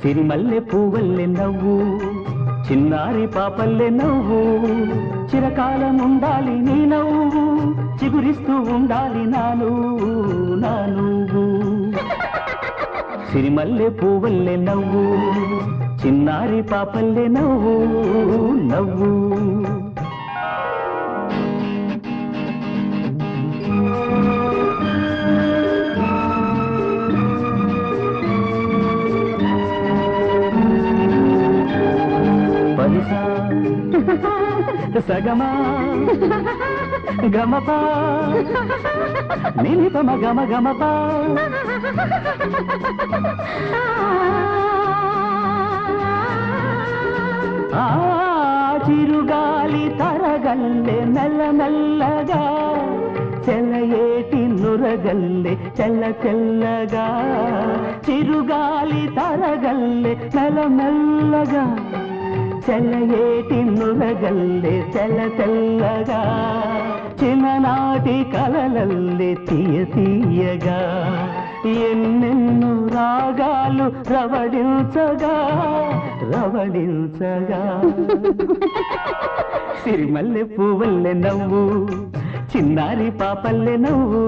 సిరిమల్లె పువ్వల్లె నవ్వు చిన్నారి పాపల్లె నవ్వు చిరకాలం ఉండాలి నీ నవ్వు చిగురిస్తూ ఉండాలి నా నువ్వు సిరిమల్లె పువ్వల్లె నవ్వు చిన్నారి పాపల్లె నవ్వు పలిసా సగమా గమపా నిలిపమ గమపా ఆ చిరుగాలి తరగల్లె మెల్లమెల్లగా చెలయేటి నురగల్లె చెల్లగా చిరుగాలి తరగల్లె మెల్లమెల్లగా చెలయేటి నురగల్లె తెల్లగా చిన్ననాటి కలలల్లె తీయగా ఎన్నెన్ను రాగాలు రవడించగా సిరిమల్లె పువ్వల్లె నవ్వు చిన్నారి పాపల్లె నవ్వు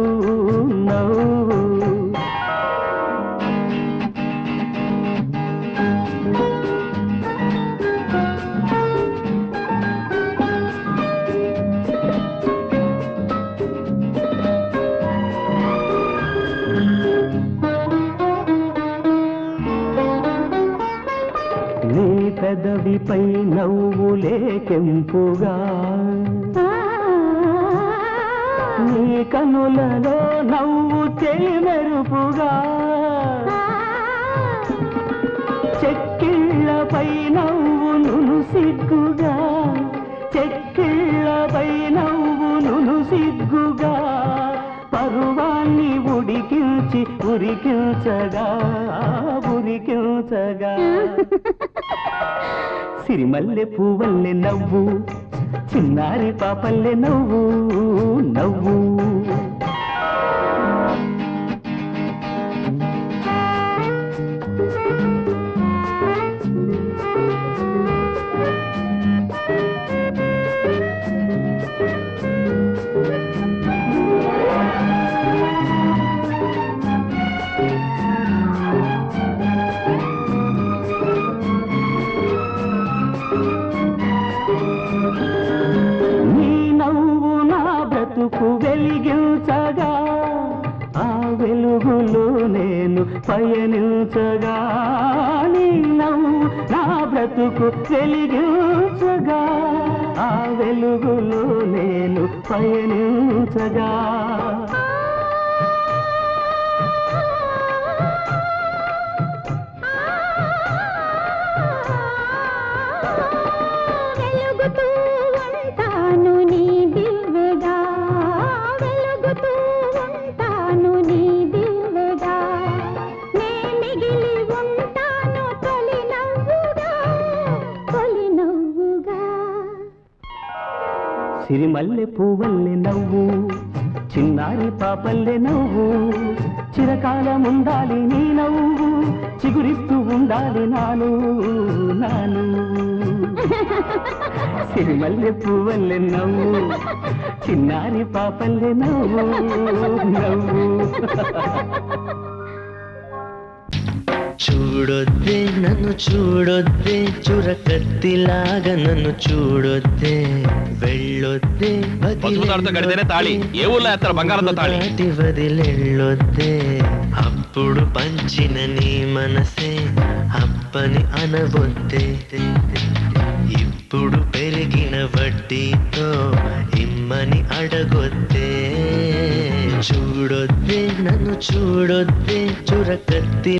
నీ పెదవిపై నవ్వులే కెంపుగా నీ కనులలో నవ్వు మెరుపుగా చెక్కిళ్ళపై నవ్వు సిగ్గుగా చెక్కిళ్ళపై నవ్వు సిగ్గుగా పరువాన్ని ఉడికించి ఉరికించగా సిరిమల్లె పువ్వల్లె నవ్వు చిన్నారి పాపల్లె నవ్వు వెలిగించగా ఆ వెలుగులో నేను పయనించగా నీ నవ్వు నా బ్రతుకు వెలిగించగా ఆ వెలుగులో నేను పయనించగా సిరిమల్లె పువ్వల్లె నవ్వు చిన్నారి పాపల్లె నవ్వు చిరకాలం ఉండాలి నీ నవ్వు చిగురిస్తూ ఉండాలి నాను సిరిమల్లె పువ్వల్లె నవ్వు చిన్నారి పాపల్లె నవ్వు చూడొద్దే నన్ను చూడొద్దే చురకత్తిలాగా నన్ను చూడొద్దే వెళ్ళొద్దే వదిలెళ్ళొద్దే అప్పుడు పంచిన నీ మనసే అప్పని అనవొద్దే ఇప్పుడు పెరిగిన వడ్డీతో ఇమ్మని అడగొద్దే చూడొద్దే నన్ను చూడొద్దే చురకత్తి